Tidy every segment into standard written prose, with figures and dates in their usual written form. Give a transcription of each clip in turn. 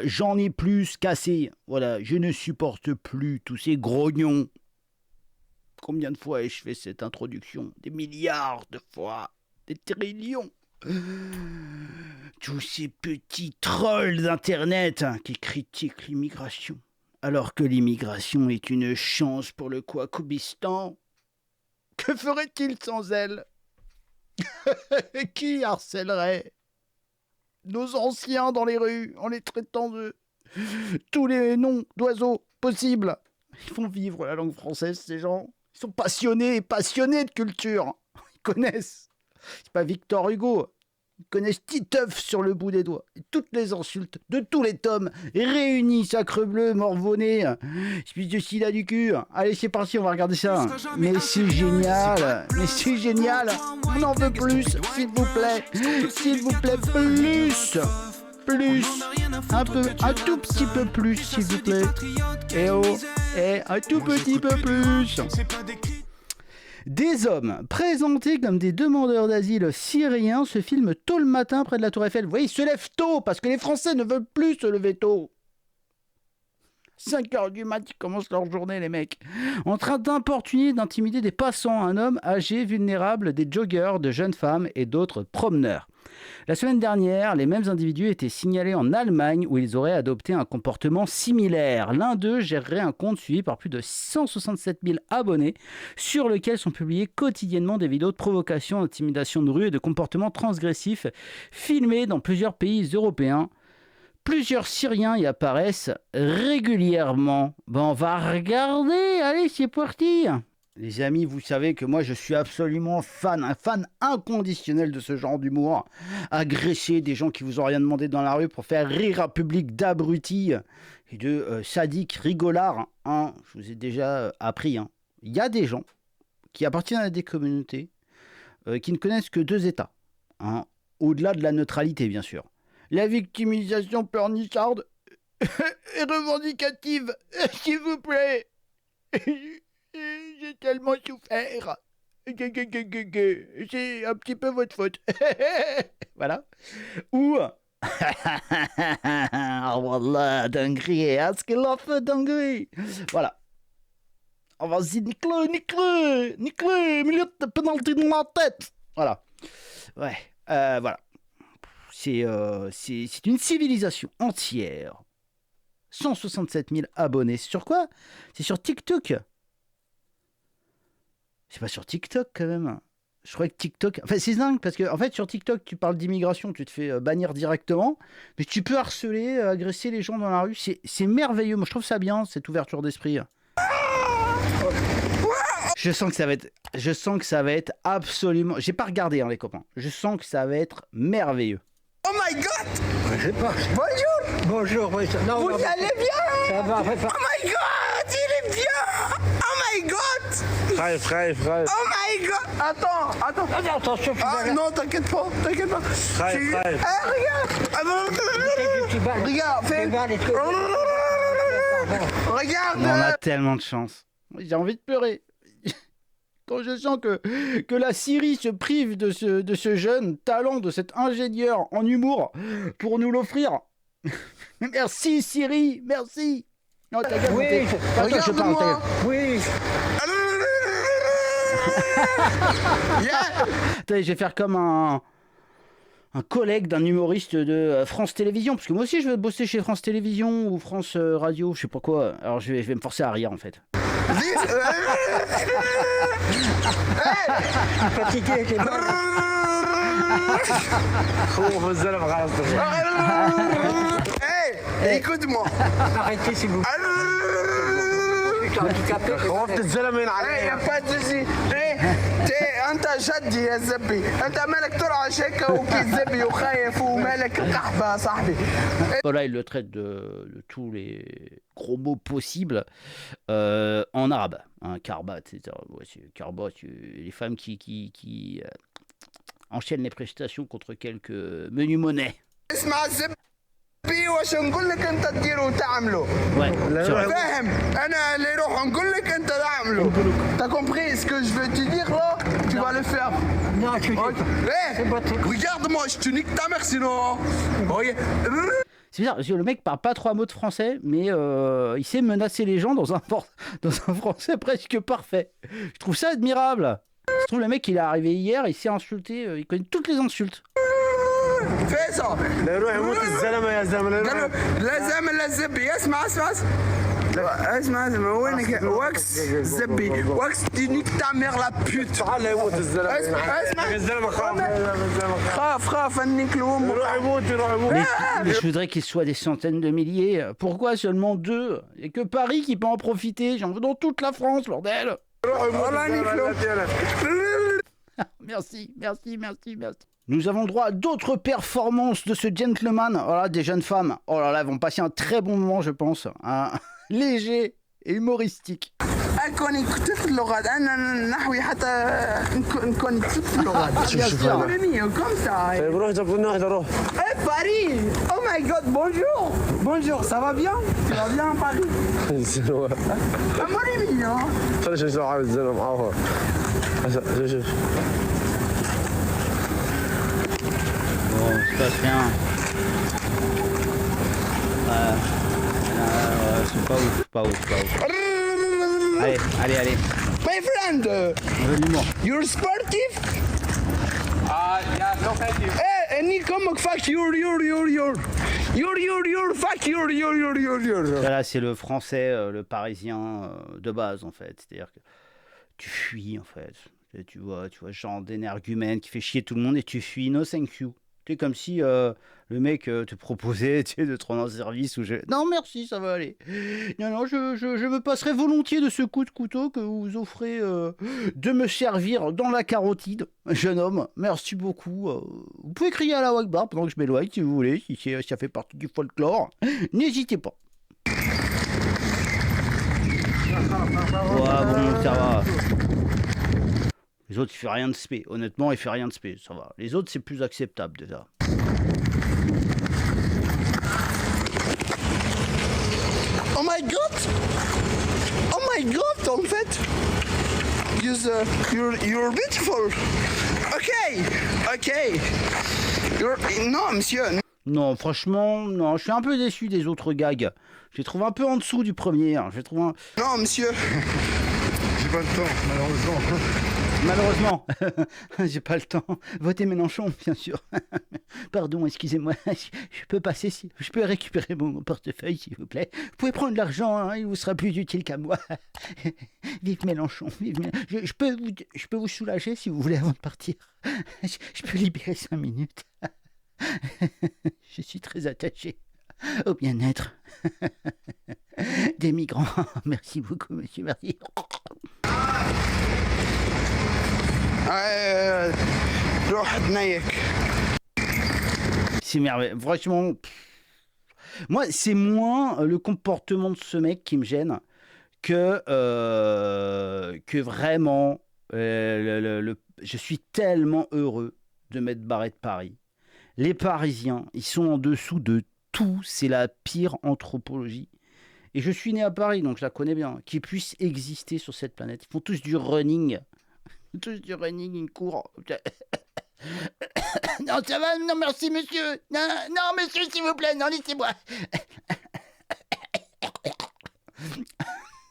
J'en ai plus cassé. Voilà, je ne supporte plus tous ces grognons. Combien de fois ai-je fait cette introduction? Des milliards de fois. Des trillions. Tous ces petits trolls d'Internet qui critiquent l'immigration. Alors que l'immigration est une chance pour le Kouakoubistan. Que ferait-il sans elle? Qui harcèlerait nos anciens dans les rues en les traitant de tous les noms d'oiseaux possibles? Ils font vivre la langue française, ces gens. Ils sont passionnés de culture. Ils connaissent. C'est pas Victor Hugo. Ils connaissent Titeuf sur le bout des doigts. Et toutes les insultes de tous les tomes réunis, sacrebleu, morvonné, espèce de sida du cul. Allez, c'est parti, on va regarder ça. Mais c'est génial. On en veut plus, s'il vous plaît. S'il vous plaît, plus. Un tout petit peu plus, s'il vous plaît. Un tout petit peu plus. Des hommes présentés comme des demandeurs d'asile syriens se filment tôt le matin près de la Tour Eiffel. Vous voyez, ils se lèvent tôt parce que les Français ne veulent plus se lever tôt. 5 heures du mat, ils commencent leur journée, les mecs. En train d'importuner, d'intimider des passants, un homme âgé, vulnérable, des joggeurs, de jeunes femmes et d'autres promeneurs. La semaine dernière, les mêmes individus étaient signalés en Allemagne où ils auraient adopté un comportement similaire. L'un d'eux gérerait un compte suivi par plus de 167 000 abonnés sur lequel sont publiées quotidiennement des vidéos de provocation, d'intimidation de rue et de comportements transgressifs filmés dans plusieurs pays européens. Plusieurs Syriens y apparaissent régulièrement. On va regarder, allez, c'est parti. Les amis, vous savez que moi je suis absolument un fan inconditionnel de ce genre d'humour. Agresser des gens qui vous ont rien demandé dans la rue pour faire rire un public d'abrutis et de sadiques rigolards. Je vous ai déjà appris. Il y a des gens qui appartiennent à des communautés qui ne connaissent que deux états. Au-delà de la neutralité, bien sûr. La victimisation pleurnicharde et revendicative, s'il vous plaît. J'ai tellement souffert. C'est un petit peu votre faute. Voilà. Ou... Wallah, dinguerie. Est-ce qu'il a fait dinguerie? Voilà. On va se dire, nique-le, milieu de pénalty dans la tête. Voilà. Ouais, voilà. C'est une civilisation entière. 167 000 abonnés. C'est sur quoi? C'est sur TikTok. C'est pas sur TikTok quand même. Je crois que TikTok... Enfin, c'est dingue parce que en fait, sur TikTok, tu parles d'immigration, tu te fais bannir directement. Mais tu peux harceler, agresser les gens dans la rue. C'est merveilleux. Moi, je trouve ça bien, cette ouverture d'esprit. Je sens que ça va être absolument... J'ai pas regardé, les copains. Je sens que ça va être merveilleux. Oh my god! Je sais pas. Bonjour! Non, vous allez bien? Ça va, Oh my god! Il est bien! Oh my god! Frère. Oh my god! Attends! Attention, Non, t'inquiète pas! Frère. Regarde, fais... Regarde! On a tellement de chance. J'ai envie de pleurer. Quand je sens que la Syrie se prive de ce jeune talent, de cet ingénieur en humour pour nous l'offrir. Merci Syrie, merci. Non, ta gueule, Oui, regarde-moi. Oui. Attendez, je vais faire comme un collègue d'un humoriste de France Télévisions, parce que moi aussi je vais bosser chez France Télévisions ou France Radio, je sais pas quoi. Alors je vais me forcer à rire en fait. Fatigué, t'es mal. Hey, écoute-moi. Arrêtez s'il vous plaît. Je suis handicapé. Hey, y'a pas de souci. انت جدي يا زبي انت مالك ترعش هيك وكي زبي وخايف ومالك قحبه صاحبي. Voilà, il le traite de tous les gros mots possibles en arabe. Karbat, etc. Ouais, Karbat, les femmes qui enchaînent les prestations contre quelques menus monnaies. اسمع الزبي واش نقول لك انت تديروا وتعملوا. Ouais, c'est vrai. فاهم انا اللي يروح نقول لك انت تعملوا. T'as compris ce que je veux te dire là? Tu vas le faire. Non, tu dis. Regarde-moi, je te nique ta mère sinon. C'est bizarre, parce que le mec parle pas 3 mots de français, mais il sait menacer les gens dans un français presque parfait. Je trouve ça admirable. Je trouve le mec, il est arrivé hier, il sait insulter, il connaît toutes les insultes. فيصل لا يروح يموت الزلمه يا زلمه لا قال له لا زعما لا الزبي اسمع اسمع وينك واكس الزبي واكس تنيك تعمر لا بوت تعال يموت الزلمه اسمع الزلمه خاف انك لهم يروح يموت Mais je voudrais qu'il soit des centaines de milliers. Pourquoi seulement 2 ? Il n'y a que Paris qui peut en profiter. J'en veux dans toute la France, bordel. والله انك لهم Merci. Nous avons droit à d'autres performances de ce gentleman. Voilà, des jeunes femmes. Oh là là, elles vont passer un très bon moment, je pense. Léger et humoristique. اكوني كتبت في اللغات انا نحوي حتى نكون كتبت في اللغات Bien sûr. كوم سا طيب روح جاب لنا واحد روح اي باريس او ماي جاد بونجور ça va bien tu vas bien Paris الزلمه اموري خلينا نشوف عاود الزلمه معاه شوف Bon, ça se passe bien. C'est pas ouf. Allez. My friend, On veut de l'humour. you're sportive? Yeah, no thank you. Eh, ni comme fuck you're fuck you're. Là, c'est le français, le parisien de base, en fait. C'est-à-dire que tu fuis, en fait. Et tu vois, genre d'énergumène qui fait chier tout le monde et tu fuis. No thank you. C'est comme si le mec te proposait de te rendre un service où non merci, ça va aller. Non, je me passerai volontiers de ce coup de couteau que vous offrez de me servir dans la carotide, jeune homme. Merci beaucoup. Vous pouvez crier à la Wakbar pendant que je m'éloigne si vous voulez, si ça fait partie du folklore. N'hésitez pas. Ouais, bon, ça va. Les autres, il fait rien de spé. Honnêtement, il fait rien de spé. Ça va. Les autres, c'est plus acceptable déjà. Oh my god, en fait. You're beautiful. Okay. Non, monsieur. Non, franchement, non. Je suis un peu déçu des autres gags. Je les trouve un peu en dessous du premier. Je les trouve Non, monsieur. J'ai pas le temps, malheureusement. Malheureusement, j'ai pas le temps. Votez Mélenchon, bien sûr. Pardon, excusez-moi. Je peux passer, je peux récupérer mon portefeuille, s'il vous plaît. Vous pouvez prendre l'argent, hein, il vous sera plus utile qu'à moi. Vive Mélenchon, vive Mélenchon. Je peux vous soulager si vous voulez avant de partir. Je peux libérer 5 minutes. Je suis très attaché au bien-être des migrants. Merci beaucoup, monsieur. Merci. C'est merveilleux. Franchement, moi, c'est moins le comportement de ce mec qui me gêne que vraiment. Je suis tellement heureux de m'être barré de Paris. Les Parisiens, ils sont en dessous de tout. C'est la pire anthropologie. Et je suis né à Paris, donc je la connais bien. Qu'ils puissent exister sur cette planète. Ils font tous du running. Ils courent. Non, ça va, non, merci, monsieur. Non, monsieur, s'il vous plaît, non, laissez-moi.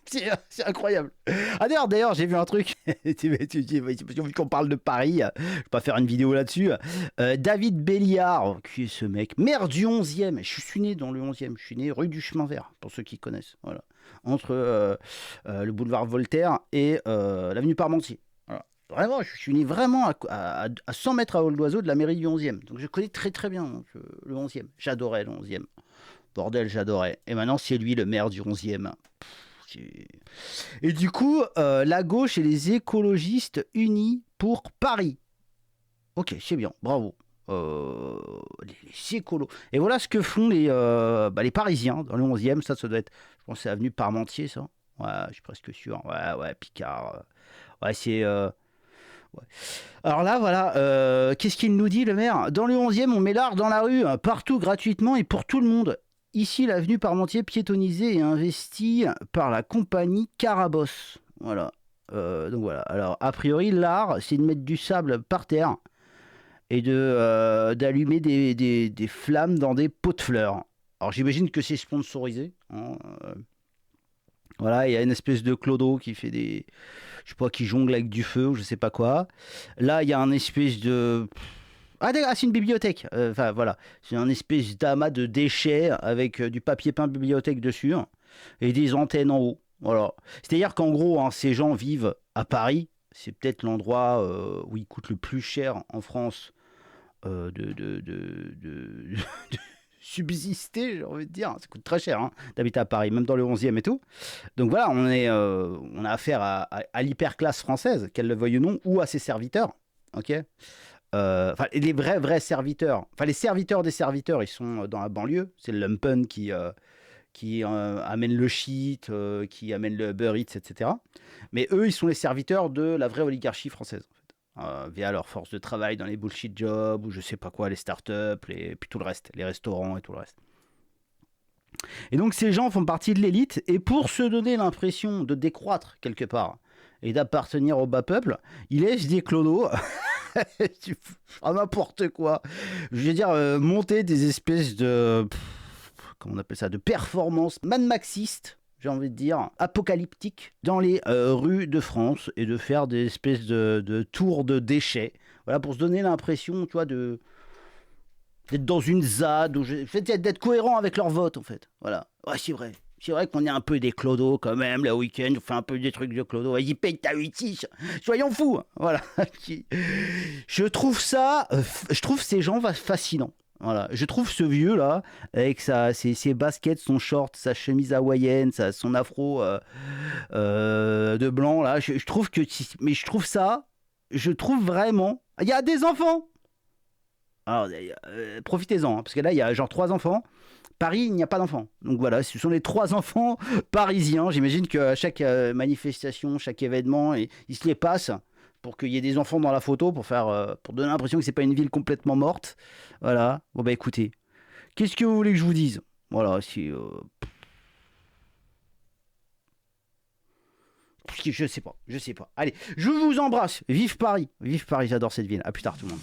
C'est incroyable. Ah d'ailleurs, j'ai vu un truc. Vu qu'on parle de Paris, je vais pas faire une vidéo là-dessus. David Béliard, qui est ce mec, maire du 11e. Je suis né dans le 11e. Je suis né rue du Chemin Vert, pour ceux qui connaissent. Voilà. Entre le boulevard Voltaire et l'avenue Parmentier. Voilà. Vraiment, je suis né vraiment à 100 mètres à vol d'oiseau de la mairie du 11e. Donc je connais très très bien donc, le 11e. J'adorais le 11e. Bordel, j'adorais. Et maintenant, c'est lui le maire du 11e. Et du coup, la gauche et les écologistes unis pour Paris. Ok, c'est bien, bravo. Les écolos. Et voilà ce que font les Parisiens dans le 11e. Ça doit être, je pense, c'est avenue Parmentier, ça. Ouais, je suis presque sûr. Ouais, Picard. Ouais, c'est... Ouais. Alors là, voilà, qu'est-ce qu'il nous dit, le maire ? Dans le 11e, on met l'art dans la rue, partout, gratuitement et pour tout le monde. Ici, l'avenue Parmentier piétonnisée et investie par la compagnie Carabosse. Voilà. Donc voilà. Alors, a priori, l'art, c'est de mettre du sable par terre et d'allumer des flammes dans des pots de fleurs. Alors j'imagine que c'est sponsorisé. Hein, voilà, il y a une espèce de clodo qui fait des... Je sais pas, qui jongle avec du feu ou je sais pas quoi. Là, il y a un espèce de... c'est une bibliothèque. Enfin, voilà. C'est un espèce d'amas de déchets avec du papier peint bibliothèque dessus et des antennes en haut. Voilà. C'est-à-dire qu'en gros, hein, ces gens vivent à Paris. C'est peut-être l'endroit où il coûte le plus cher en France de subsister, j'ai envie de dire. Ça coûte très cher d'habiter à Paris, même dans le 11e et tout. Donc voilà, on a affaire à l'hyperclasse française, qu'elle le veuille ou non, ou à ses serviteurs. Ok. Les vrais serviteurs, les serviteurs des serviteurs, ils sont dans la banlieue. C'est le lumpen qui amène le shit, qui amène le Uber Eats, etc. Mais eux, ils sont les serviteurs de la vraie oligarchie française, en fait. Via leur force de travail dans les bullshit jobs, ou je sais pas quoi, les startups, puis tout le reste, les restaurants et tout le reste. Et donc ces gens font partie de l'élite, et pour se donner l'impression de décroître quelque part, et d'appartenir au bas peuple, ils laissent des clodos... n'importe quoi. Je veux dire, monter des espèces de... comment on appelle ça, de performances Mad Maxistes, j'ai envie de dire, apocalyptiques, dans les rues de France, et de faire des espèces de tours de déchets, voilà, pour se donner l'impression, tu vois, d'être dans une ZAD, d'être cohérent avec leur vote, en fait. Voilà. Ouais, c'est vrai. C'est vrai qu'on est un peu des clodos quand même, le week-end, on fait un peu des trucs de clodos. Vas-y, paye ta 8-6, soyons fous. Voilà. Je trouve ces gens fascinants. Voilà. Je trouve ce vieux là, avec ses baskets, son short, sa chemise hawaïenne, son afro de blanc là. Je trouve vraiment. Il y a des enfants. Alors, profitez-en, parce que là, il y a genre 3 enfants. Paris, il n'y a pas d'enfants. Donc voilà, ce sont les 3 enfants parisiens. J'imagine qu'à chaque manifestation, chaque événement, ils se les passent pour qu'il y ait des enfants dans la photo, pour donner l'impression que c'est pas une ville complètement morte. Voilà. Bon bah écoutez, qu'est-ce que vous voulez que je vous dise? Voilà, je sais pas. Allez, je vous embrasse. Vive Paris, j'adore cette ville. À plus tard tout le monde.